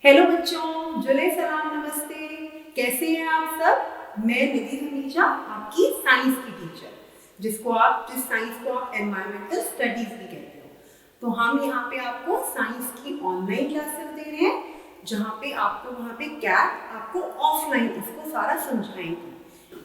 Hello बच्चों, जुले सलाम, नमस्ते। कैसे हैं आप सब? मैं निधि धमीजा, आपकी साइंस की टीचर, जिस साइंस को आप एनवायरमेंटल स्टडीज भी कहते हो। तो हम यहाँ पे आपको साइंस की ऑनलाइन क्लासेस दे रहे हैं, जहाँ पे आपको वहाँ पे कैट आपको ऑफलाइन इसको सारा समझाएंगे।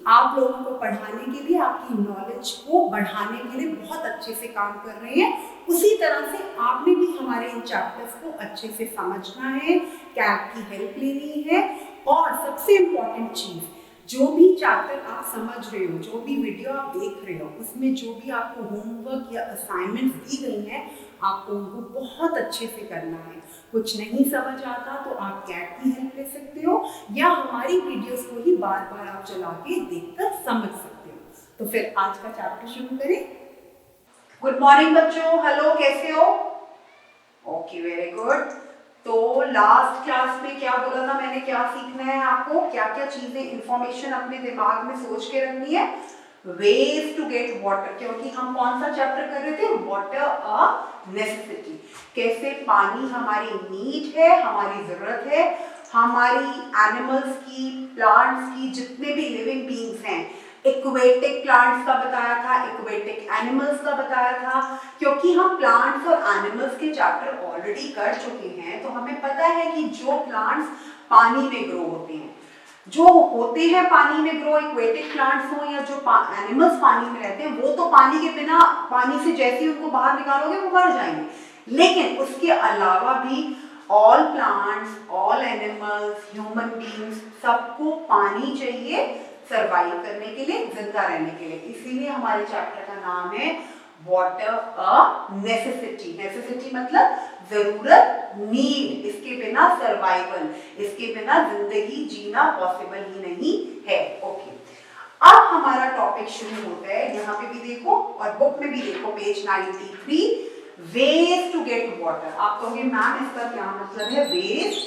आप लोगों को पढ़ाने के लिए, आपकी नॉलेज को बढ़ाने के लिए बहुत अच्छे से काम कर रहे हैं। उसी तरह से आपने भी हमारे इन चैप्टर्स को अच्छे से समझना है, कैट की हेल्प लेनी है। और सबसे इम्पॉर्टेंट चीज, जो भी चैप्टर आप समझ रहे हो, जो भी वीडियो आप देख रहे हो, उसमें जो भी आपको होमवर्क या असाइनमेंट्स दी गई हैं, आपको उनको बहुत अच्छे से करना है। कुछ नहीं समझ आता तो आप कैट की हेल्प ले सकते हो, या हमारी वीडियोस को ही बार बार आप चला के देखकर समझ सकते हो। तो फिर आज का चैप्टर शुरू करें। गुड मॉर्निंग बच्चों, हेलो, कैसे हो? Okay, very good. तो लास्ट क्लास में क्या बोला था मैंने, क्या सीखना है आपको, क्या क्या चीजें इंफॉर्मेशन अपने दिमाग में सोच के रखनी है। वेज टू गेट वाटर, क्योंकि हम कौन सा चैप्टर कर रहे थे, वाटर अ नेसेसिटी। कैसे पानी हमारी नीड है, हमारी जरूरत है। हमारी एनिमल्स की, प्लांट्स की, जितने भी लिविंग बीइंग्स हैं, एक्वेटिक प्लांट्स का बताया था, एक्वेटिक एनिमल्स का बताया था। क्योंकि हम प्लांट्स और एनिमल्स के चैप्टर ऑलरेडी कर चुके हैं, तो हमें पता है कि जो प्लांट्स पानी में ग्रो होते हैं, जो होते हैं पानी में ग्रो, एक्वेटिक प्लांट्स हो या जो एनिमल्स पानी में रहते हैं, वो तो पानी के बिना, पानी से जैसे ही उनको बाहर निकालोगे वो मर जाएंगे। लेकिन उसके अलावा भी all plants, all animals, human beings, सबको पानी चाहिए सरवाइव करने के लिए, जिंदा रहने के लिए। इसीलिए हमारे चैप्टर का नाम है वाटर अ नेसेसिटी। नेसेसिटी मतलब जरूरत, नीड। इसके बिना सर्वाइवल, इसके बिना जिंदगी जीना पॉसिबल ही नहीं है। ओके, अब हमारा टॉपिक शुरू होता है। यहाँ पे भी देखो और बुक में भी देखो, page 93, ways to get water. आप कहोगे मैम इसका क्या मतलब है, वेज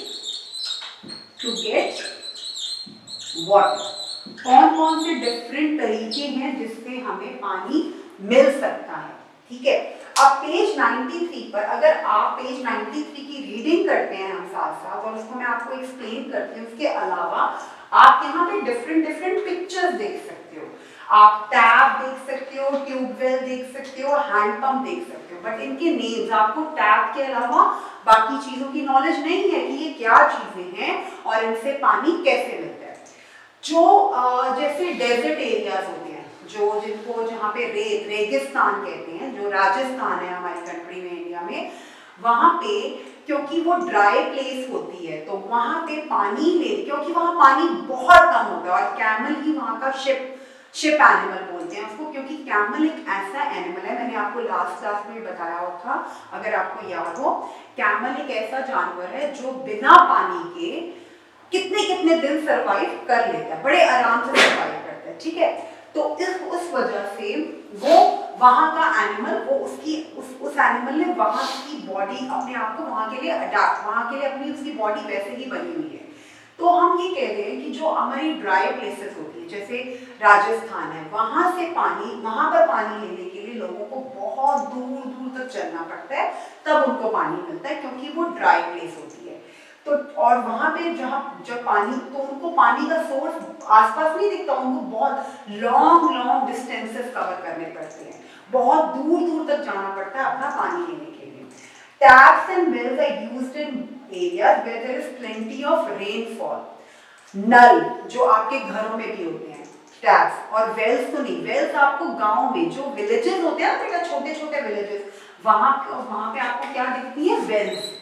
टू गेट वाटर। कौन कौन से डिफरेंट तरीके हैं जिससे हमें पानी मिल सकता है, ठीक है। अब पेज 93 पर, अगर आप पेज 93 की रीडिंग करते हैं हम साथ साथ, और उसको मैं आपको एक्सप्लेन करती हूँ, उसके अलावा आप यहाँ पे डिफरेंट डिफरेंट पिक्चर्स देख सकते हो। आप टैप देख सकते हो, ट्यूबवेल देख सकते हो, हैंडपंप देख सकते हो, बट इनके नेम्स आपको टैप के अलावा बाकी चीजों की नॉलेज नहीं है कि ये क्या चीजें हैं और इनसे पानी कैसे मिलता है। जो जैसे डेजर्ट एरियाज होते हैं, जो जिनको, जहाँ पे रेगिस्तान कहते हैं, जो राजस्थान है हमारी कंट्री में, इंडिया में, वहाँ पे क्योंकि वो ड्राई प्लेस होती है, तो वहाँ पे पानी ले, क्योंकि वहाँ पानी बहुत कम होता है, और कैमल ही वहाँ का शिप एनिमल बोलते हैं उसको, क्योंकि कैमल एक ऐसा एनिमल है, मैंने आपको लास्ट क्लास में बताया था, अगर आपको याद हो। कैमल एक ऐसा जानवर है जो बिना पानी के कितने कितने दिन सरवाइव कर लेता है, बड़े आराम से सरवाइव करता है, ठीक है। तो उस वजह से वो वहां का एनिमल, वो उसकी उस एनिमल ने वहां की बॉडी, अपने आप को वहां के लिए अडैप्ट, वहां के लिए अपनी उसकी बॉडी वैसे ही बनी हुई है। तो हम ये कह रहे हैं कि जो हमारी ड्राई प्लेसेस होती है, जैसे राजस्थान है, वहां से पानी, वहां पर पानी लेने के लिए लोगों को बहुत दूर दूर तक चलना पड़ता है, तब उनको पानी मिलता है, क्योंकि वो ड्राई प्लेस होती है। तो और वहां पे जहाँ जब पानी, तो उनको पानी का सोर्स आसपास नहीं दिखता, उनको बहुत लॉन्ग लॉन्ग डिस्टेंसेस कवर करने पड़ते हैं, बहुत दूर दूर तक जाना पड़ता है अपना पानी लेने के लिए। Taps and wells are used in areas where there is plenty of rainfall. नल जो आपके घरों में भी होते हैं, टैप्स, और वेल्स तो नहीं, वेल्स आपको गांव में, जो विलेजेस होते हैं ना बेटा, छोटे छोटे विलेजेस, वहां पे आपको क्या दिखती है, वेल्स।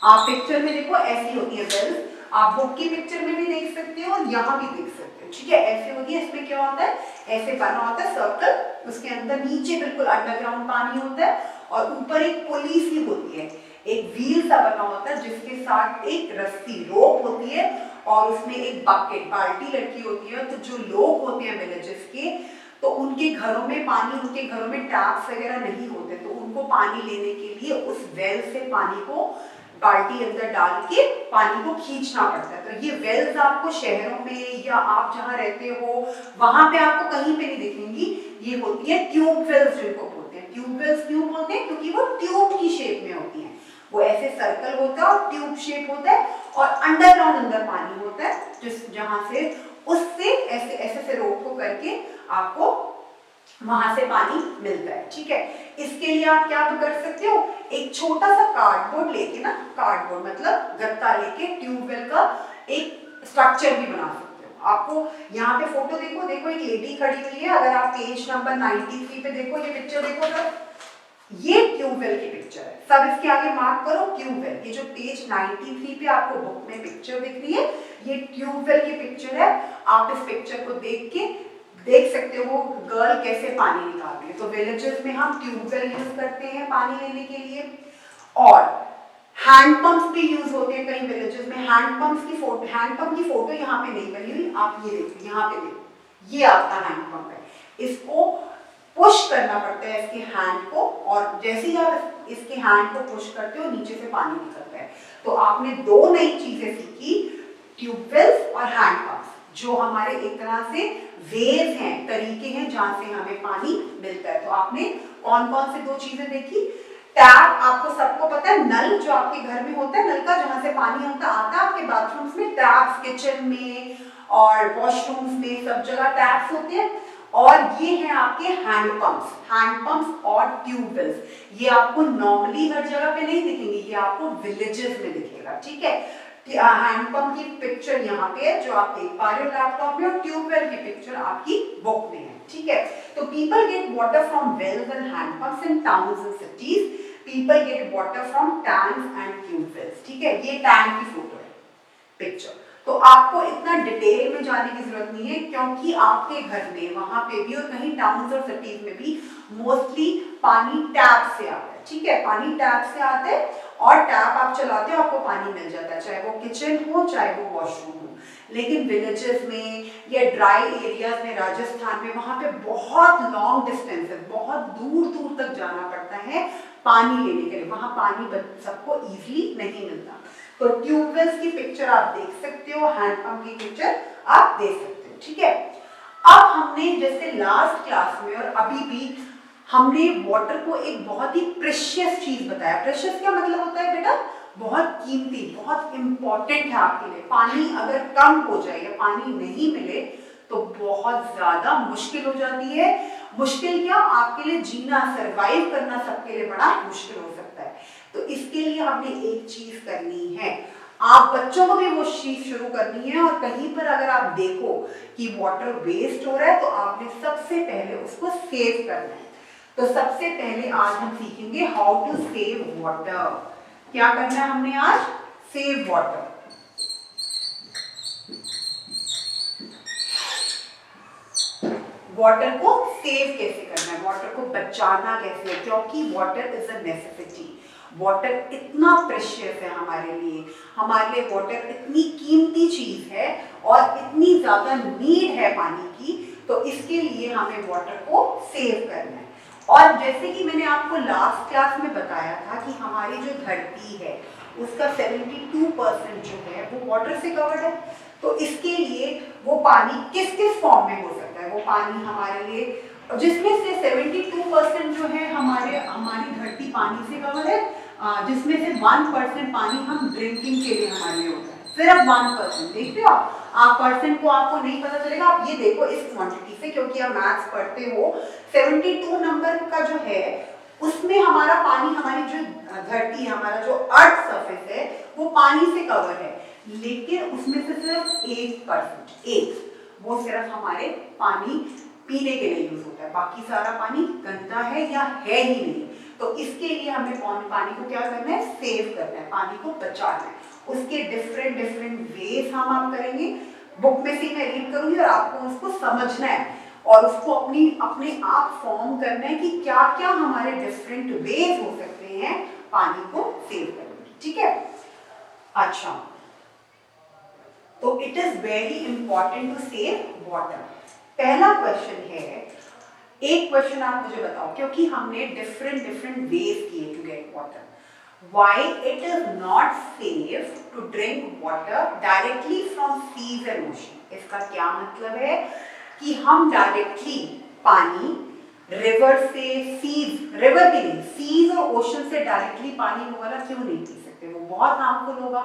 आप पिक्चर में देखो ऐसी होती है वेल्स, आप बुक की पिक्चर में भी देख सकते हो और यहाँ भी देख सकते हो, ठीक है। ऐसे होती है, इसमें क्या होता है, ऐसे बना होता है सर्कल, उसके अंदर नीचे बिल्कुल अंडरग्राउंड पानी होता है, और ऊपर एक पुली सी होती है, एक व्हील सा बना होता है, जिसके साथ एक रस्सी, रोप होती है, और उसमें एक बकेट, बाल्टी लटकी होती है। तो जो लोग होते हैं विलेजेस के, तो उनके घरों में पानी, उनके घरों में टैप्स वगैरह नहीं होते, तो उनको पानी लेने के लिए उस वेल से पानी को बाल्टी अंदर डाल के पानी को खींचना पड़ता है। तो ये वेल्स आपको शहरों में, या आप जहाँ रहते हो वहां पे आपको कहीं पे नहीं दिखेंगी, ये होती है ट्यूब वेल्स, जिनको बोलते हैं ट्यूब वेल्स। क्यों बोलते हैं, क्योंकि वो ट्यूब की शेप में होती हैं, वो ऐसे सर्कल होता है और ट्यूब शेप होता है और अंडरग्राउंड अंदर पानी होता है, जिस जहां से उससे ऐसे ऐसे से रोक को करके आपको वहां से पानी मिलता है। ठीक है, इसके लिए आप क्या कर सकते हो, एक छोटा सा कार्डबोर्ड लेके ना, कार्डबोर्ड मतलब गत्ता लेके ट्यूबवेल का एक स्ट्रक्चर भी बना सकते हो। आपको यहाँ पे फोटो देखो, देखो एक लेडी खड़ी हुई है, अगर आप पेज नंबर 93 पे देखो, ये पिक्चर देखो सर, ये ट्यूबवेल की पिक्चर है। सब इसके आगे मार्क करो ट्यूबवेल। ये जो पेज 93 पे आपको बुक में पिक्चर दिख रही है, ये ट्यूबवेल की पिक्चर है। आप इस पिक्चर को देख के देख सकते हो वो गर्ल कैसे पानी निकाल रही है। तो विलेजेस में हम ट्यूबवेल यूज करते हैं पानी लेने के लिए, और हैंड पंप्स भी यूज होते हैं कई विलेजेस में। हैंड पंप की फोटो यहाँ पे नहीं बनी हुई, आप ये देखो, यहाँ पे देखो, ये आपका हैंड पंप है। इसको पुश करना पड़ता है इसके हैंड को, और जैसे ही आप इसके हैंड को पुश करते हो नीचे से पानी निकलता है। तो आपने दो नई चीजें सीखी, ट्यूबवेल्स और हैंड पंप्स, जो हमारे एक तरह से वेज हैं, तरीके हैं जहां से हमें पानी मिलता है। तो आपने कौन कौन से दो चीजें देखी, टैप, आपको सबको पता है नल जो आपके घर में होता है, नल का जहां से पानी आता है आपके बाथरूम्स में, टैप्स किचन में और वॉशरूम्स में सब जगह टैप्स होते हैं। और ये हैं आपके हैंड पंप्स और ट्यूबवेल्स। ये आपको नॉर्मली हर जगह पे नहीं दिखेंगे, ये आपको विलेजेस में दिखेगा। ठीक है, हैंड पंप की पिक्चर यहाँ पे है जो आप देख पा रहे हो लैपटॉप में, और ट्यूबवेल की पिक्चर आपकी बुक में है। ठीक है, तो people get water from wells and hand pumps in towns and cities. People get water from tanks and tubewells. ठीक है, ये टैंक की फोटो है, पिक्चर। तो आपको इतना डिटेल में जाने की जरूरत नहीं है, क्योंकि आपके घर में वहां पे भी और कहीं टाउन्स और सिटीज में भी मोस्टली पानी टैप से आता है। ठीक है, पानी टैप से आता है और टैप आप चलाते हो आपको पानी मिल जाता है, चाहे वो किचन हो चाहे वो वॉशरूम हो। लेकिन विलेजेस में या ड्राई एरियाज में, राजस्थान में, वहां पे बहुत लॉन्ग डिस्टेंस है, बहुत दूर दूर तक जाना पड़ता है पानी लेने के लिए, वहां पानी सबको इजीली नहीं मिलता। तो ट्यूबवेल्स की पिक्चर आप देख सकते हो, हैंडपंप की पिक्चर आप देख सकते हो। ठीक है, अब हमने जैसे लास्ट क्लास में और अभी भी हमने वाटर को एक बहुत ही प्रेशियस चीज बताया। प्रेशियस क्या मतलब होता है बेटा, बहुत कीमती, बहुत इंपॉर्टेंट है आपके लिए। पानी अगर कम हो जाए या पानी नहीं मिले तो बहुत ज्यादा मुश्किल हो जाती है। मुश्किल क्या, आपके लिए जीना, सरवाइव करना सबके लिए बड़ा मुश्किल हो सकता है। तो इसके लिए हमने एक चीज करनी है, आप बच्चों को भी वो चीज शुरू करनी है। और कहीं पर अगर आप देखो कि वाटर वेस्ट हो रहा है तो आपने सबसे पहले उसको सेव करना है। तो सबसे पहले आज हम सीखेंगे हाउ टू सेव वाटर। क्या करना है हमने आज, सेव वाटर। वाटर को सेव कैसे करना है, वाटर को बचाना कैसे है, क्योंकि water is a necessity. Water इतना प्रेशियस है हमारे लिए वाटर इतनी कीमती चीज है और इतनी ज्यादा नीड है पानी की। तो इसके लिए हमें वाटर को सेव करना है। और जैसे कि मैंने आपको लास्ट क्लास में बताया था कि हमारी जो धरती है उसका 72% जो है वो वाटर से कवर्ड है। तो इसके लिए वो पानी किस किस फॉर्म में हो सकता है, वो पानी हमारे लिए, जिसमें से 72% जो है हमारी धरती पानी से कवर है, जिसमें से 1% पानी हम ड्रिंकिंग के लिए हमारे लिए होता है, सिर्फ 1%। देखते हो आप परसेंट को आपको नहीं पता चलेगा, आप ये देखो इस क्वांटिटी से, क्योंकि आप मैथ्स पढ़ते हो। 72 नंबर का जो है उसमें हमारा पानी, हमारी जो धरती है, हमारा जो अर्थ सरफेस है वो पानी से कवर है, लेकिन उसमें से सिर्फ 1%, वो सिर्फ हमारे पानी पीने के लिए यूज होता है, बाकी सारा पानी गंदा है या है ही नहीं। तो इसके लिए हमें पानी को क्या करना है, सेव करना है, पानी को बचाना है। उसके डिफरेंट वेज हम आप करेंगे, बुक में से मैं रीड करूंगी और आपको उसको समझना है और उसको अपने आप फॉर्म करना है कि क्या क्या हमारे डिफरेंट वेज हो सकते हैं पानी को सेव करने के। ठीक है, अच्छा, तो it is very important to save water. पहला क्वेश्चन है, एक क्वेश्चन आप मुझे बताओ, क्योंकि हमने डिफरेंट वेज किए to get water. Why it is not safe to drink water directly from seas and ocean? इसका क्या मतलब है कि हम डायरेक्टली पानी रिवर से, सीज, रिवर भी नहीं, सीज और ओशन से डायरेक्टली पानी वो वाला क्यों नहीं पी सकते, वो बहुत हार्मफुल होगा।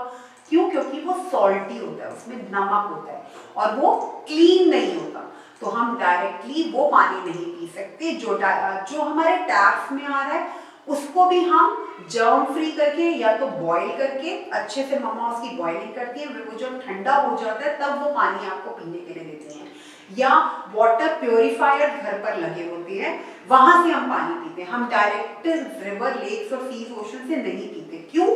क्यों? क्योंकि वो सॉल्टी होता है, उसमें नमक होता है और वो क्लीन नहीं होता, तो हम डायरेक्टली वो पानी नहीं पी सकते। जो हमारे टैप्स में आ रहा है उसको भी हम जर्म फ्री करके या तो बॉईल करके, अच्छे से मम्मा उसकी बॉइलिंग करती है, वो जब ठंडा हो जाता है तब वो पानी आपको पीने के लिए देते हैं, या वाटर प्योरीफायर घर पर लगे होते हैं, वहां से हम पानी पीते हैं। हम डायरेक्ट रिवर, लेक्स और सीज, ओशन से नहीं पीते। क्यों?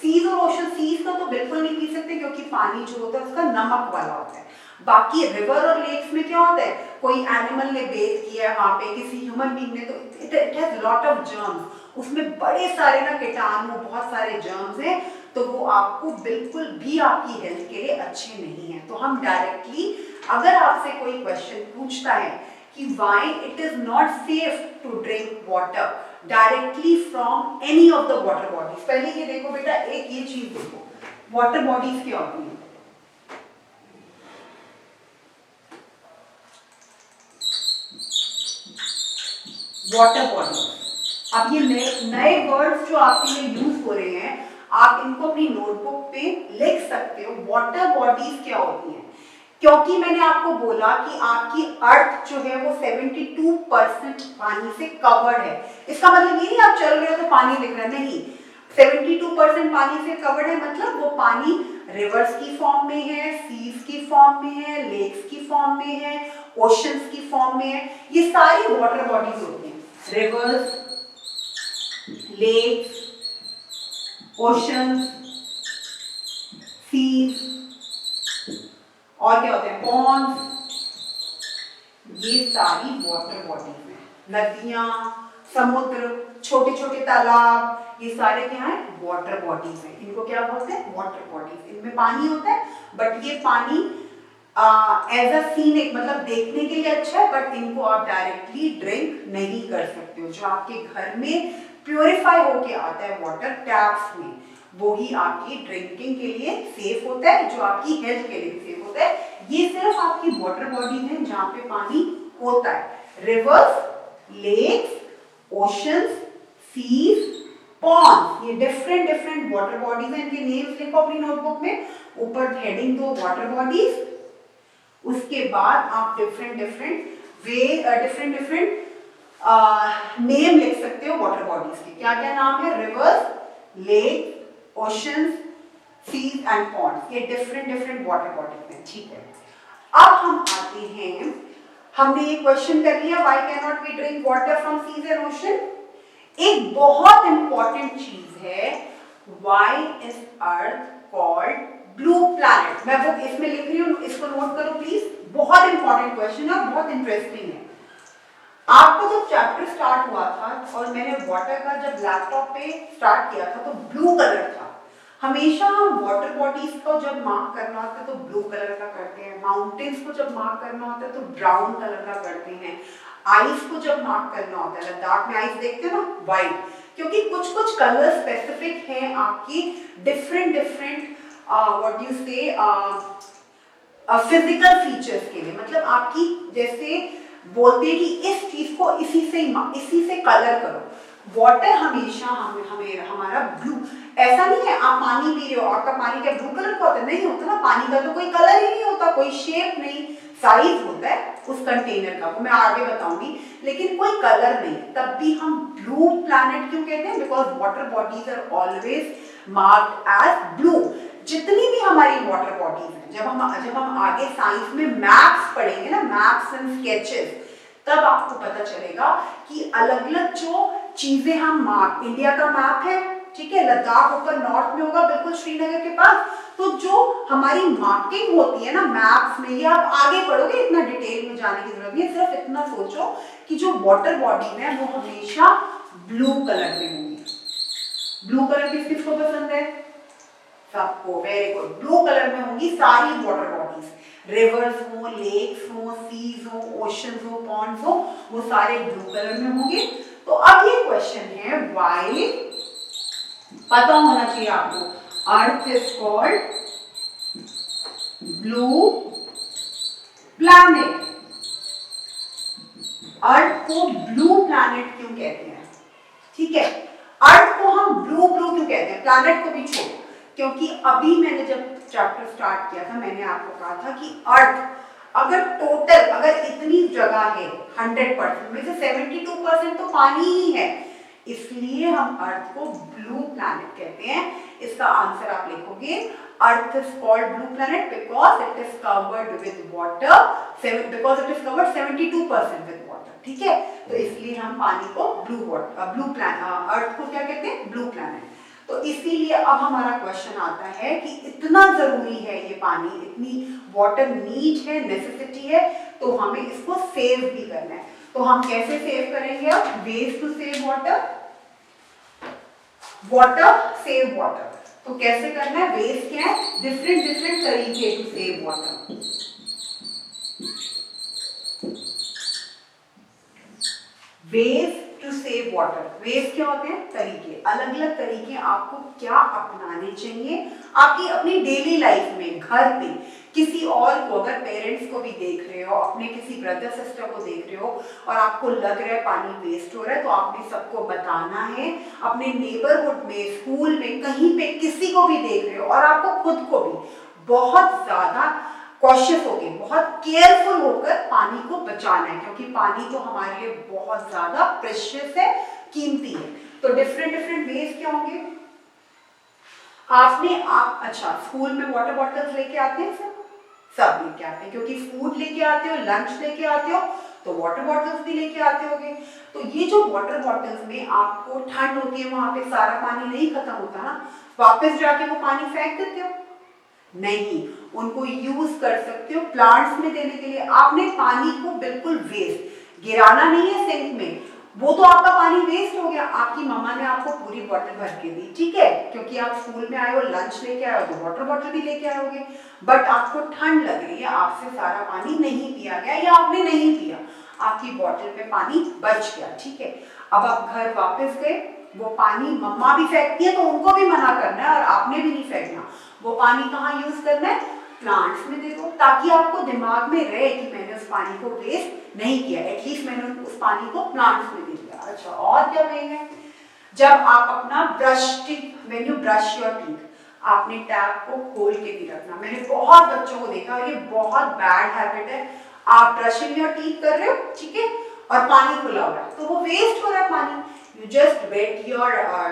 सीज और ओशन, सीज का तो बिल्कुल नहीं पी सकते क्योंकि पानी जो होता है उसका नमक वाला होता है। बाकी रिवर और लेक्स में क्या होता है, कोई एनिमल ने बेथ किया है वहां पे, किसी ह्यूमन बीइंग ने, तो it has lot of germs, उसमें बड़े सारे ना कीटाणु, बहुत सारे जर्म्स हैं, तो वो आपको बिल्कुल भी आपकी हेल्थ के लिए अच्छे नहीं है। तो हम डायरेक्टली, अगर आपसे कोई क्वेश्चन पूछता है कि why it is not safe to drink water directly from any of the water bodies, पहले ये देखो बेटा, एक ये चीज देखो, वाटर बॉडीज क्या होती है। वाटर बॉडी, अब ये नए वर्ड्स जो आपके लिए यूज हो रहे हैं, आप इनको अपनी नोटबुक पे लिख सकते हो। वाटर बॉडीज क्या होती हैं? क्योंकि मैंने आपको बोला कि आपकी अर्थ जो है वो 72% पानी से कवर्ड है, इसका मतलब ये नहीं आप चल रहे हो तो पानी दिख रहा है, नहीं, 72% पानी से कवर्ड है, मतलब वो पानी रिवर्स की फॉर्म में है, सीज की फॉर्म में है, लेक्स की फॉर्म में है, ओशंस की फॉर्म में है, ये सारी वाटर बॉडीज होती हैं। रिवर्स, लेक्स, ओशंस, सीज, और क्या होते हैं, पॉन्ड्स, ये सारी वाटर बॉडीज हैं। नदियां, समुद्र, छोटे छोटे तालाब, ये सारे क्या है, वाटर बॉडीज हैं। इनको क्या बोलते हैं, वाटर बॉडीज। इनमें पानी होता है, बट ये पानी एज अ सीनिक, मतलब देखने के लिए अच्छा है, बट इनको आप डायरेक्टली ड्रिंक नहीं कर सकते हो। जो आपके घर में प्योरीफाई होके आता है वाटर टैप्स में, वो ही आपकी ड्रिंकिंग के लिए सेफ होता है, जो आपकी हेल्थ के लिए सेफ होता है। ये सिर्फ आपकी वाटर बॉडी है जहाँ पे पानी होता है। Rivers, lakes, oceans, seas, ponds, ये डिफरेंट डिफरेंट वाटर बॉडीज हैं। इनके नेम्स लिखो अपनी नोटबुक में, ऊपर हेडिंग दो वाटर बॉडीज, उसके बाद आप डिफरेंट डिफरेंट नेम लिख सकते हो वाटर बॉडीज के। क्या क्या नाम है? Rivers, lake, oceans, seas and ponds, ये डिफरेंट वाटर बॉडीज हैं। ठीक है, अब हम आते हैं, हमने ये क्वेश्चन कर लिया, why can not we drink water from seas and ocean. एक बहुत इंपॉर्टेंट चीज है, why is Earth called blue planet. मैं वो इसमें लिख रही हूँ, इसको नोट करो प्लीज, बहुत इंपॉर्टेंट क्वेश्चन है, बहुत इंटरेस्टिंग है। आपको जब चैप्टर स्टार्ट हुआ था और मैंने वाटर का जब लैपटॉप पे स्टार्ट किया था तो ब्लू कलर था। हमेशा हम वाटर बॉडीज को जब मार्क करना होता है तो ब्लू कलर का करते हैं, माउंटेन्स को जब मार्क करना होता है तो ब्राउन कलर का करते हैं, आइस को जब मार्क करना होता है, लद्दाख में आइस देखते हो ना, व्हाइट, क्योंकि कुछ कुछ कलर स्पेसिफिक हैं आपकी डिफरेंट व्हाट यू से फिजिकल फीचर्स के लिए। मतलब आपकी, जैसे बोलते हैं कि इस चीज को इसी से कलर करो। वाटर हमेशा हमें हमारा ब्लू, ऐसा नहीं है आप पानी पी रहे हो आपका पानी क्या ब्लू कलर का होता है, नहीं होता ना, पानी का तो कोई कलर ही नहीं होता, कोई शेप नहीं, साइज होता है उस कंटेनर का, वो मैं आगे बताऊंगी, लेकिन कोई कलर नहीं। तब भी हम ब्लू प्लैनेट क्यों कहते हैं? Because water bodies are always marked as blue. जितनी भी हमारी वाटर बॉडीज हैं, जब हम आगे साइंस में मैप्स पढ़ेंगे ना, मैप्स एंड स्केचेस, तब आपको पता चलेगा कि अलग अलग जो चीजें हम मार्क, इंडिया का मैप है, ठीक है, लद्दाख ऊपर नॉर्थ में होगा बिल्कुल श्रीनगर के पास, तो जो हमारी मार्किंग होती है ना मैप्स में, ये आप आगे पढ़ोगे, इतना डिटेल में जाने की जरूरत नहीं है, सिर्फ इतना सोचो कि जो वाटर बॉडी है वो हमेशा ब्लू कलर में होंगी। ब्लू कलर किसको पसंद है? सबको, वेरी गुड, ब्लू कलर में होंगी सारी वाटर बॉडीज, रिवर्स हो, लेक्स हो, सीज हो, ओशंस हो, पॉन्ड्स हो, वो सारे ब्लू कलर में होंगे। तो अब ये क्वेश्चन है, व्हाई, पता होना चाहिए आपको, earth is called blue planet. Earth को ब्लू प्लैनेट क्यों कहते हैं? ठीक है, अर्थ को हम ब्लू ब्लू क्यों कहते हैं, प्लैनेट को भी छोड़ो, क्योंकि अभी मैंने जब चैप्टर स्टार्ट किया था मैंने आपको कहा था कि अर्थ अगर टोटल अगर इतनी जगह है 100% में से 72% तो पानी ही है, इसलिए हम अर्थ को ब्लू प्लैनेट कहते हैं। इसका आंसर आप लिखोगे अर्थ is called blue planet because it is covered with water, because it is covered 72% with water. ठीक है, तो इसलिए हम पानी को अर्थ को क्या कहते हैं, ब्लू प्लैनेट। तो इसीलिए अब हमारा क्वेश्चन आता है कि इतना जरूरी है ये पानी, इतनी वाटर नीड है, नेसेसिटी है, तो हमें इसको सेव भी करना है। तो हम कैसे सेव करेंगे? अब ways to save water, water save water. तो कैसे करना है? वेज क्या है? डिफरेंट तरीके to save water. Ways to save water, ways क्या होते हैं? तरीके, अलग अलग तरीके आपको क्या अपनाने चाहिए आपकी अपनी डेली लाइफ में, घर पे, किसी और को, अगर पेरेंट्स को भी देख रहे हो, अपने किसी ब्रदर सिस्टर को देख रहे हो और आपको लग रहा है पानी वेस्ट हो रहा है, तो आपने सबको बताना है, अपने नेबरहुड में, स्कूल में, कहीं पे किसी को भी देख रहे हो और आपको खुद को भी बहुत ज्यादा कॉशियस होके, बहुत केयरफुल होकर पानी को बचाना है, क्योंकि पानी तो हमारे लिए बहुत ज्यादा प्रेशियस है, कीमती है। तो डिफरेंट वेज क्या होंगे? अच्छा, स्कूल में वाटर बॉटल्स लेके आते हैं सब लेके आते हैं, क्योंकि फूड लेके आते हो, लंच लेके आते हो, तो वाटर बॉटल्स भी लेके आते होगे। तो ये जो वाटर बॉटल्स में आपको ठंड होती है, वहां पे सारा पानी नहीं खत्म होता ना, वापस जाके वो पानी फेंक देते हो? नहीं, उनको यूज कर सकते हो प्लांट्स में देने के लिए। आपने पानी को बिल्कुल वेस्ट गिराना नहीं है सिंक में, वो तो आपका पानी वेस्ट हो गया। आपकी मम्मा ने आपको पूरी बॉटल भर के दी, ठीक है, क्योंकि आप स्कूल में आए हो, लंच लेके आए हो, तो वाटर बॉटल भी लेके आए होगे, बट आपको ठंड लग रही है, आपसे सारा पानी नहीं पिया गया या आपने नहीं पिया, आपकी बॉटल में पानी बच गया। ठीक है, अब आप घर वापस गए, वो पानी मम्मा भी फेंकती है तो उनको भी मना करना है और आपने भी नहीं फेंकना। वो पानी कहाँ यूज करना है? प्लांट्स में दे दो, ताकि आपको दिमाग में रहे कि मैंने उस पानी को वेस्ट नहीं किया, एटलीस्ट मैंने उस पानी को प्लांट्स में दे दिया। अच्छा, और क्या कहेंगे? जब आप अपना when you brush your teeth, आपने टैप को खोल के भी रखना। मैंने बहुत बच्चों को देखा और ये बहुत बैड हैबिट है, आप ब्रशिंग योर टीथ कर रहे हो, ठीक है, और पानी खुला हो रहा है, तो वो वेस्ट हो रहा है पानी। You just wet your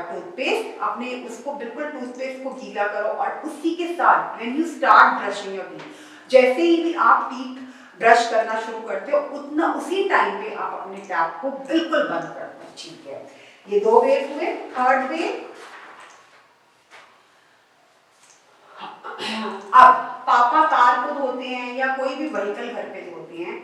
toothpaste, अपने उसको बिल्कुल टूथपेस्ट को गीला करो और उसी के साथ when you start brushing your teeth, जैसे ही भी आप टीथ ब्रश करना शुरू करते हो, उतना उसी टाइम पे आप अपने टैप को बिल्कुल बंद कर दो। ठीक है, ये 2 वे हुए। थर्ड वे, अब पापा कार को धोते हैं या कोई भी व्हीकल घर पे धोते हैं,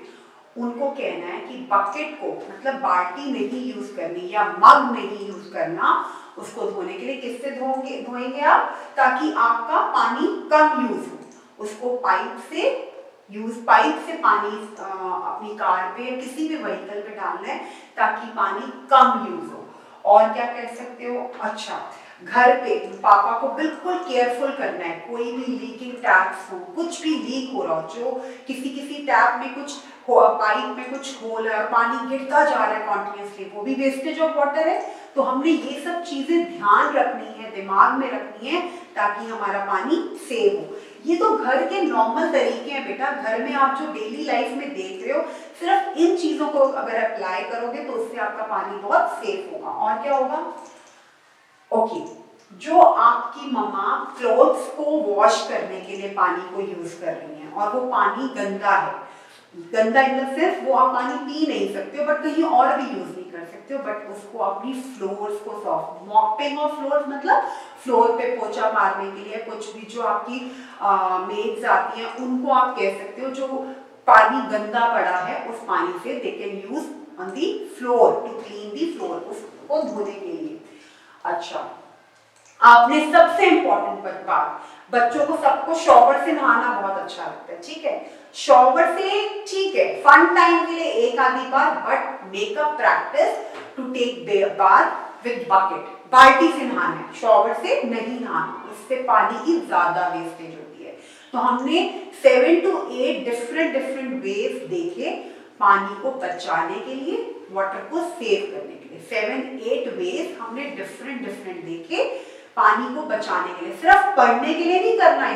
उनको कहना है कि बकेट को, मतलब बाल्टी नहीं यूज करनी या मग नहीं यूज करना उसको धोने के लिए। किससे धोएंगे आप? ताकि आपका पानी कम यूज हो। उसको पाइप से पानी अपनी कार पे, किसी भी व्हीकल पे डालना है ताकि पानी कम यूज हो। और क्या कह सकते हो? अच्छा, घर पे पापा को बिल्कुल केयरफुल करना है, कोई भी लीकिंग टैप्स हो, कुछ भी लीक हो रहा हो, जो किसी टैप में कुछ पाइप में कुछ होल है और पानी गिरता जा रहा है कॉन्टिन्यूसली, वो भी वेस्टेज ऑफ वाटर है। तो हमने ये सब चीजें ध्यान रखनी है, दिमाग में रखनी है, ताकि हमारा पानी सेव हो। ये तो घर के नॉर्मल तरीके हैं बेटा, घर में आप जो डेली लाइफ में देख रहे हो, सिर्फ इन चीजों को अगर अप्लाई करोगे तो उससे आपका पानी बहुत सेफ होगा। और क्या होगा? ओके, जो आपकी मम्मा क्लोथ्स को वॉश करने के लिए पानी को यूज कर रही हैं और वो पानी गंदा है, गंदा इन द सेंस वो आप पानी पी नहीं सकते हो, बट कहीं और भी यूज नहीं कर सकते हो, बट उसको अपनी फ्लोर्स को सॉफ्ट, मॉपिंग ऑफ फ्लोर्स मतलब फ्लोर पे पोछा मारने के लिए, कुछ भी जो आपकी मेड्स आती हैं उनको आप कह सकते हो, जो पानी गंदा पड़ा है उस पानी से they can use on the floor to clean the floor, उसको धोने के लिए। अच्छा, आपने सबसे इंपॉर्टेंट बात, बच्चों को सबको शॉवर से नहाना बहुत अच्छा लगता है, ठीक है, शॉवर से ठीक है फन टाइम के लिए एक आधी बार, but make a practice to take bath with bucket, बाल्टी से नहाना है, शॉवर से नहीं नहाना, इससे पानी की ज्यादा वेस्टेज होती है। तो हमने 7 to 8 डिफरेंट वेज देखे पानी को बचाने के लिए, वाटर को सेव करने के लिए। 7-8 वेज हमने डिफरेंट देखे पानी को बचाने के लिए। सिर्फ पढ़ने के लिए नहीं करना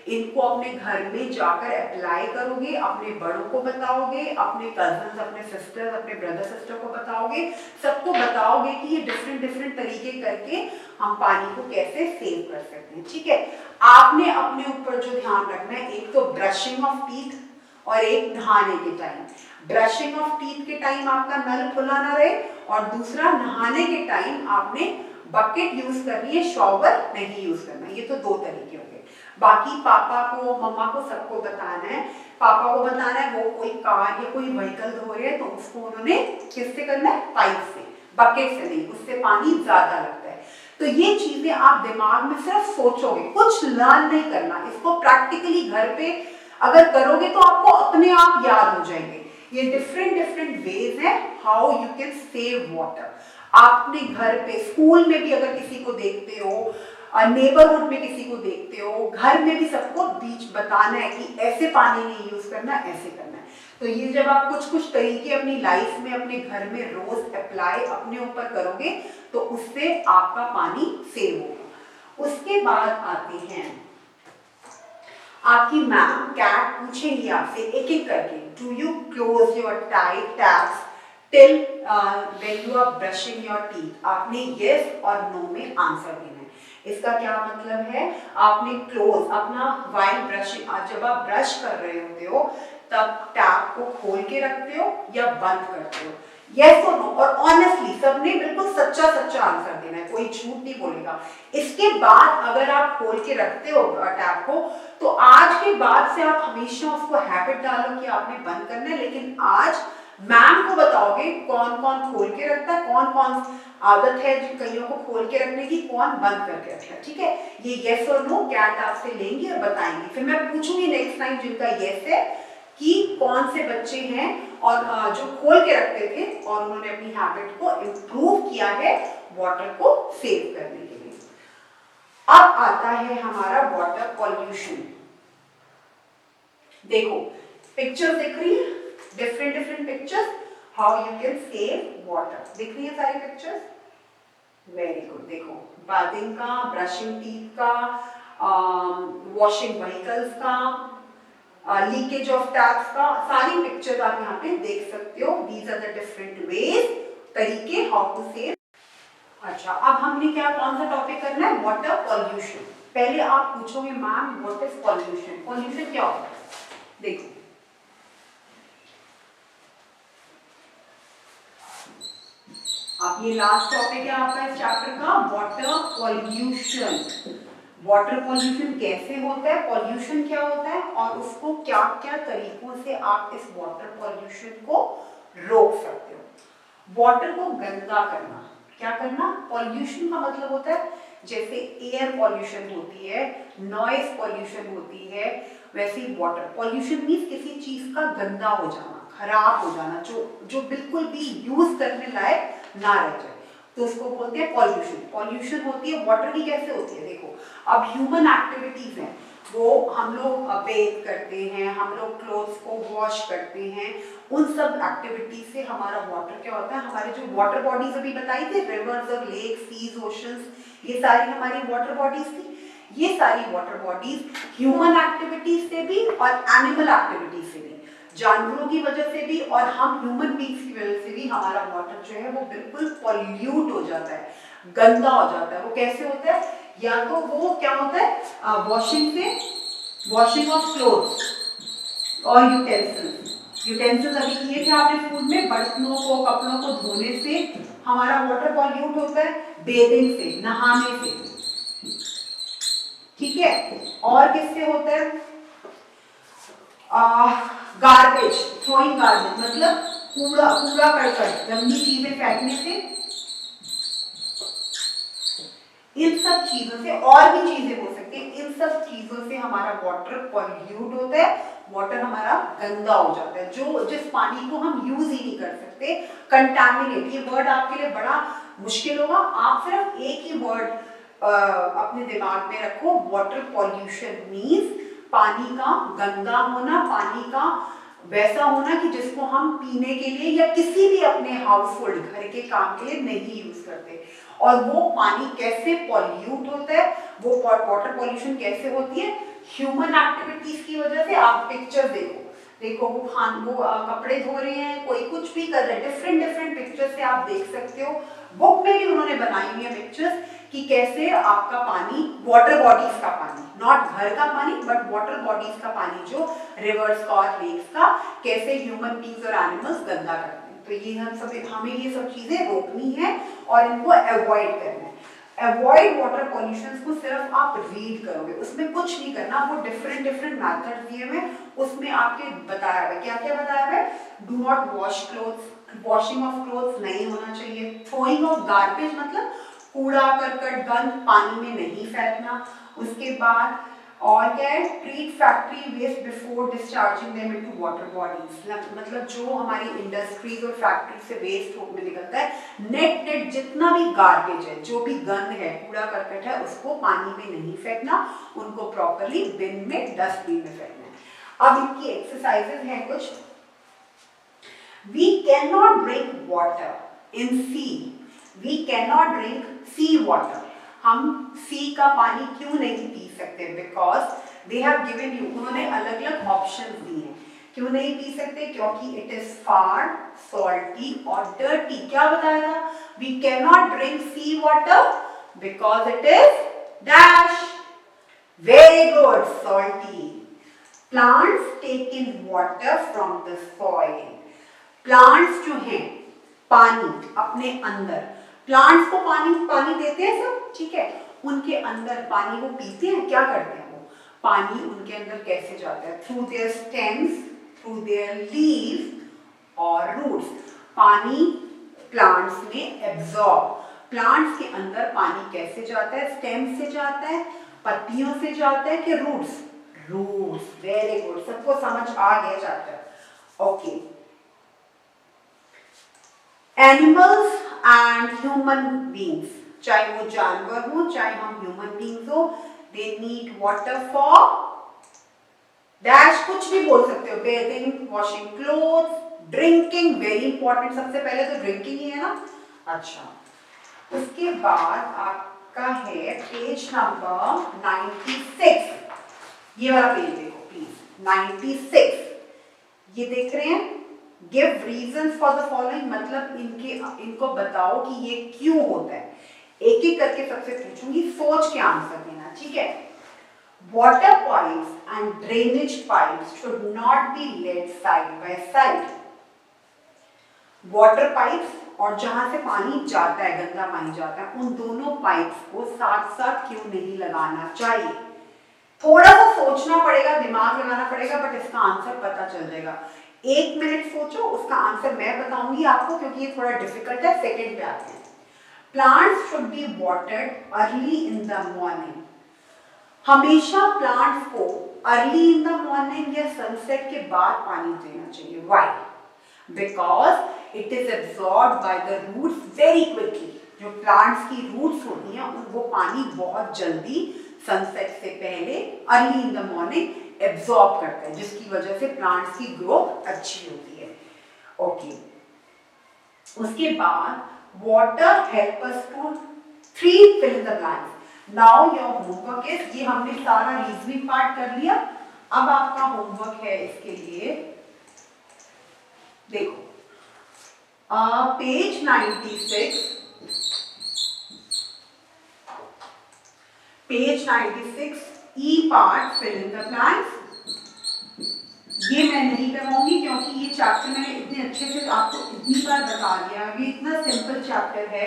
इनको अपने घर में जाकर अप्लाई करोगे, अपने बड़ों को बताओगे, अपने कजन्स, अपने सिस्टर्स, अपने ब्रदर सिस्टर को बताओगे, सबको बताओगे कि ये डिफरेंट तरीके करके हम पानी को कैसे सेव कर सकते हैं। ठीक है, आपने अपने ऊपर जो ध्यान रखना है, एक तो ब्रशिंग ऑफ टीथ और एक नहाने के टाइम। ब्रशिंग ऑफ टीथ के टाइम आपका नल खुला ना रहे, और दूसरा नहाने के टाइम आपने बकेट यूज करनी है, शॉवर नहीं यूज करना। ये तो 2 तरीके हो गए। बाकी पापा को, मम्मा को, सबको बताना है। पापा को बताना है वो कोई कार या कोई व्हीकल धो रहे हैं तो उसको उन्होंने किससे करना है, पाइप से, बकेट से नहीं, उससे पानी ज्यादा लगता है। तो ये चीजें आप दिमाग में सिर्फ सोचोगे, कुछ लर्न नहीं करना, इसको प्रैक्टिकली घर पे अगर करोगे तो आपको अपने आप याद हो जाएंगे। ये डिफरेंट वेज है how you can save water. आपने घर पे, स्कूल में भी अगर किसी को देखते हो, नेबरहुड में किसी को देखते हो, घर में भी सबको बीच बताना है कि ऐसे पानी नहीं यूज करना, ऐसे करना है। तो ये जब आप कुछ तरीके अपनी लाइफ में, अपने घर में रोज अप्लाई अपने ऊपर करोगे तो उससे आपका पानी सेव होगा। उसके बाद आते हैं आपकी मैम, कैट पूछेंगी आपसे एक एक करके, do you close your taps till when you are brushing your teeth. आपने यस और नो में आंसर देना है। इसका क्या मतलब है, आपने क्लोज अपना व्हाइल ब्रशिंग, जब आप ब्रश कर रहे होते हो तब टैप को खोल के रखते हो या बंद करते हो, यस और नो। और ऑनेस्टली सबने बिल्कुल सच्चा आंसर देना है, कोई झूठ नहीं बोलेगा। इसके बाद अगर आप खोल के रखते हो टैप को, तो आज के बाद से आप हमेशा उसको हैबिट डालो कि आपने बंद करना है। लेकिन आज मैम को बताओगे कौन खोल के रखता है, कौन आदत है कईयों को खोल के रखने की, कौन बंद करके रखता है। ठीक है, ये यस और नो कैट आपसे लेंगे और बताएंगे। फिर मैं पूछूंगी नेक्स्ट टाइम जिनका यस है कि कौन से बच्चे हैं और जो खोल के रखते थे और उन्होंने अपनी हैबिट को इम्प्रूव किया है वाटर को सेव करने के लिए। अब आता है हमारा वाटर पॉल्यूशन। देखो पिक्चर दिख रही है, different pictures, how you can save water. दिख रही है सारी पिक्चर्स, वेरी गुड। देखो बाथिंग का, ब्रशिंग टीथ का, वॉशिंग व्हीकल्स का, लीकेज ऑफ टैप्स का, सारी पिक्चर्स आप यहाँ पे देख सकते हो। These are the different ways, तरीके हाउ टू सेव। अच्छा, अब हमने कौन सा टॉपिक करना है, वाटर पॉल्यूशन। पहले आप पूछोगे ma'am what is pollution, pollution क्या होता है। देखो अब ये लास्ट टॉपिक है आपका इस चैप्टर का, वाटर पॉल्यूशन। वाटर पॉल्यूशन कैसे होता है, पॉल्यूशन क्या होता है और उसको क्या तरीकों से आप इस वाटर पॉल्यूशन को रोक सकते हो। वाटर को गंदा करना, क्या करना, पॉल्यूशन का मतलब होता है जैसे एयर पॉल्यूशन होती है, नॉइज पॉल्यूशन होती है, वैसे ही वाटर पॉल्यूशन मीन्स किसी चीज का गंदा हो जाना, खराब हो जाना, जो बिल्कुल भी यूज करने लायक ना रह जाए, तो उसको बोलते हैं पॉल्यूशन। पॉल्यूशन होती है वाटर की, कैसे होती है, देखो अब ह्यूमन एक्टिविटीज हैं, वो हम लोग बेथ करते हैं, हम लोग क्लोथ्स को वॉश करते हैं, उन सब एक्टिविटीज से हमारा वाटर क्या होता है, हमारे जो वाटर बॉडीज अभी बताई थी, रिवर्स और लेक, सीज, ओशंस, ये सारी हमारी वाटर बॉडीज थी। ये सारी वाटर बॉडीज ह्यूमन एक्टिविटीज से भी और एनिमल एक्टिविटीज से भी, जानवरों की वजह से भी और हम ह्यूमन बींग्स की वजह से भी हमारा वाटर जो है वो बिल्कुल पॉल्यूट हो जाता है, गंदा हो जाता है। वो कैसे होता है, या तो वो क्या होता है वॉशिंग से, वॉशिंग ऑफ क्लोथ्स और यूटेंसिल्स अभी किए थे आपने फूड में, बर्तनों को, कपड़ों को धोने से हमारा वाटर पॉल्यूट होता है, बेदिंग से, नहाने से, ठीक है। और किससे होता है, गार्बेज, थ्रोइंग गार्बेज मतलब कूड़ा करकट, गंदी चीजें फेंकने से, इन सब चीजों से, और भी चीजें हो सकती है, इन सब चीजों से हमारा वाटर पॉल्यूट होता है, वाटर हमारा गंदा हो जाता है, जिस पानी को हम यूज ही नहीं कर सकते, कंटामिनेट। ये वर्ड आपके लिए बड़ा मुश्किल होगा, आप सिर्फ एक ही वर्ड अपने दिमाग में रखो, वाटर पॉल्यूशन मीन्स पानी का गंदा होना, पानी का वैसा होना कि जिसको हम पीने के लिए या किसी भी अपने हाउस होल्ड घर के काम के लिए नहीं यूज करते। और वो पानी कैसे पॉल्यूट होता है, वो वाटर पॉल्यूशन कैसे होती है, ह्यूमन एक्टिविटीज की वजह से। आप पिक्चर देखो वो कपड़े धो रहे हैं, कोई कुछ भी कर रहे हैं, डिफरेंट डिफरेंट पिक्चर से आप देख सकते हो। बुक में भी उन्होंने बनाई हुई है पिक्चर्स कि कैसे आपका पानी, वाटर बॉडीज का पानी, नॉट घर का पानी बट वाटर बॉडीज का पानी जो रिवर्स का और लेक्स का, कैसे ह्यूमन बींग्स और एनिमल्स गंदा करते हैं। तो ये हमें ये सब चीजें रोकनी है और इनको अवॉइड करना है। अवॉइड वाटर पॉल्यूशन को सिर्फ आप रीड करोगे, उसमें कुछ नहीं करना। वो डिफरेंट डिफरेंट मेथड दिए हुए, उसमें आपके बताया हुआ क्या क्या बताया हुआ है। Do not wash clothes, washing of clothes नहीं होना चाहिए। थ्रोइंग ऑफ गार्बेज मतलब कूड़ा करकट गंद पानी में नहीं फेंकना। उसके बाद और क्या है, treat factory waste before discharging them into water bodies, मतलब जो हमारी इंडस्ट्रीज और फैक्ट्री से वेस्ट में निकलता है, नेट जितना भी गार्बेज है, जो भी गंद है, कूड़ा करकट है, उसको पानी में नहीं फेंकना, उनको प्रॉपरली बिन में, डस्टबिन में फेंकना है। अब इनकी एक्सरसाइजेज हैं कुछ। We can not drink water in sea, we can not drink sea water. हम सी का पानी क्यों नहीं पी सकते? Because they have given you, उन्होंने अलग अलग ऑप्शन दिए हैं। क्यों नहीं पी सकते? क्योंकि इट इज फार, सॉल्टी और डर्टी। क्या बताया था? We can not drink sea water because it is dash, very good, salty. Plants take in water from the soil. Plants जो हैं पानी अपने अंदर, प्लांट्स को पानी देते हैं सब, ठीक है, उनके अंदर पानी वो पीते हैं। क्या करते हैं वो पानी उनके अंदर कैसे जाता है? Through their stems, through their leaves और रूट्स। पानी प्लांट्स में एब्जॉर्ब, प्लांट्स के अंदर पानी कैसे जाता है? स्टेम से जाता है, पत्तियों से जाता है कि रूट्स? रूट्स, वेरी गुड, सबको समझ आ गया जाता है। Okay, animals and human beings, चाहे वो जानवर हो चाहे हम ह्यूमन बींग्स हो, they need water for dash, कुछ भी बोल सकते हो, bathing, washing clothes, drinking, very important, सबसे पहले तो ड्रिंकिंग ही है ना। अच्छा, उसके बाद आपका है पेज नंबर 96, ये वाला पेज देखो प्लीज, 96, ये देख रहे हैं। Give reasons for the following, मतलब इनको बताओ कि ये क्यों होता है। एक एक करके सबसे पूछूंगी, सोच के आंसर देना, ठीक है। Water pipes and drainage pipes should not be laid side by side. Water pipes और जहां से पानी जाता है, गंदा पानी जाता है, उन दोनों पाइप्स को साथ साथ क्यों नहीं लगाना चाहिए? थोड़ा सा सोचना पड़ेगा, दिमाग लगाना पड़ेगा, बट इसका आंसर पता चल जाएगा। 1 मिनट सोचो, उसका आंसर मैं बताऊंगी आपको, क्योंकि ये थोड़ा डिफिकल्ट है। सेकंड पे आते हैं। Plants should be watered early in the morning. हमेशा प्लांट्स को अर्ली इन द मॉर्निंग या सनसेट के बाद पानी देना चाहिए। Why? Because it is absorbed by the roots very quickly. जो प्लांट्स की रूट्स होती हैं वो पानी बहुत जल्दी सनसेट से पहले early in the morning absorb करते हैं, जिसकी वजह से प्लांट्स की ग्रोथ अच्छी होती है। ओके, उसके बाद water help us to fill in the blanks. Now your homework is, ये हमने सारा रीजनिंग पार्ट कर लिया। अब आपका होमवर्क है इसके लिए, देखो page 96, page 96 E part, fill in the blanks. ये मैं नहीं करवाऊंगी क्योंकि ये चैप्टर मैंने इतने अच्छे से आपको इतनी बार बता दिया, अभी इतना सिंपल चैप्टर है।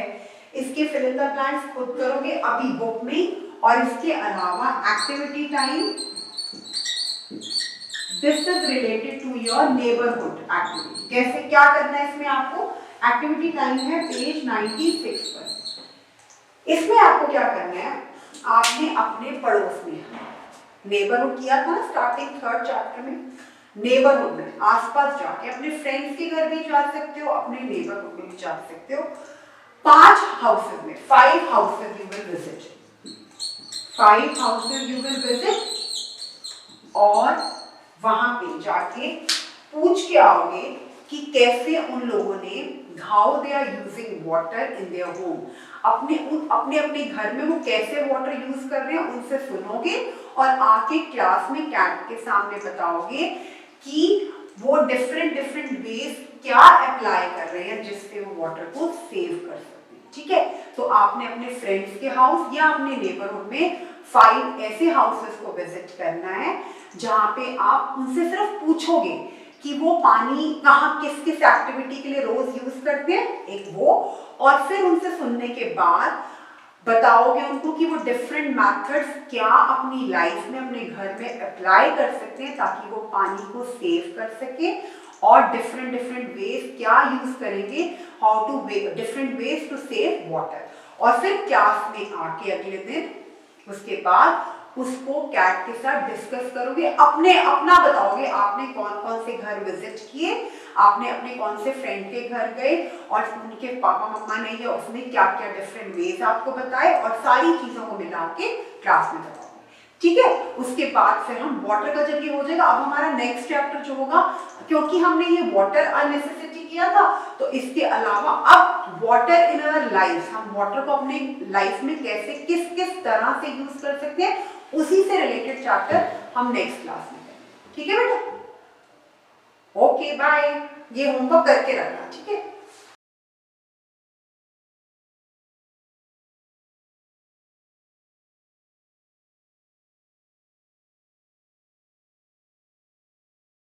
इसके फिल इन द ब्लैंक्स खुद करोगे अभी बुक में। और इसके अलावा activity time, this is related to your neighbourhood activity. कैसे क्या करना है इसमें आपको? एक्टिविटी टाइम है पेज 96 पर। इसमें आपको क्या करना है, आपने अपने पड़ोस में नेबरहुड किया था ना स्टार्टिंग 3rd चैप्टर में, नेबरहुड में आसपास जाके अपने फ्रेंड्स के घर भी जा सकते हो, अपने नेबरहुड में भी जा सकते हो। 5 हाउसेज में, 5 houses you will visit, 5 houses you will visit, और वहां पे जाके पूछ के आओगे कि कैसे उन लोगों ने how they are using water in their home, अपने अपने घर में वो कैसे वाटर यूज कर रहे हैं उनसे सुनोगे और आके क्लास में कैट के सामने बताओगे कि वो डिफरेंट डिफरेंट वेज क्या अप्लाई कर रहे हैं जिससे वो वाटर को सेव कर सकते हैं। ठीक है, तो आपने अपने फ्रेंड्स के हाउस या अपने नेबरहुड में 5 ऐसे हाउसेस को विजिट करना है जहां पे आप उनसे सिर्फ पूछोगे कि वो पानी कहाँ किस किस एक्टिविटी के लिए रोज यूज करते हैं, एक वो, और फिर उनसे सुनने के बाद बताओगे उनको कि वो डिफरेंट मेथड्स क्या अपनी लाइफ में अपने घर में अप्लाई कर सकते हैं ताकि वो पानी को सेव कर सके, और डिफरेंट डिफरेंट वेज क्या यूज करेंगे, how to different ways to save water. और फिर क्लास में आके अगले दिन उसके बाद उसको कैट के साथ डिस्कस करोगे, अपना बताओगे आपने कौन कौन से घर विजिट किए, आपने अपने कौन से फ्रेंड के घर गए और उनके पापा मम्मा ने या उसने क्या क्या डिफरेंट वेज आपको बताए, और सारी चीजों को मिला के क्लास में बताओगे। ठीक है, उसके बाद फिर हम वाटर का जब ये हो जाएगा, अब हमारा नेक्स्ट चैप्टर जो होगा, क्योंकि हमने ये वाटर अननेसेसिटी किया था तो इसके अलावा अब वाटर इन आवर लाइफ, हम वाटर को अपने लाइफ में कैसे किस किस तरह से यूज कर सकते हैं उसी से रिलेटेड चैप्टर हम नेक्स्ट क्लास में करेंगे। ठीक है बेटा, ओके बाय, ये होमवर्क करके रखना। ठीक है।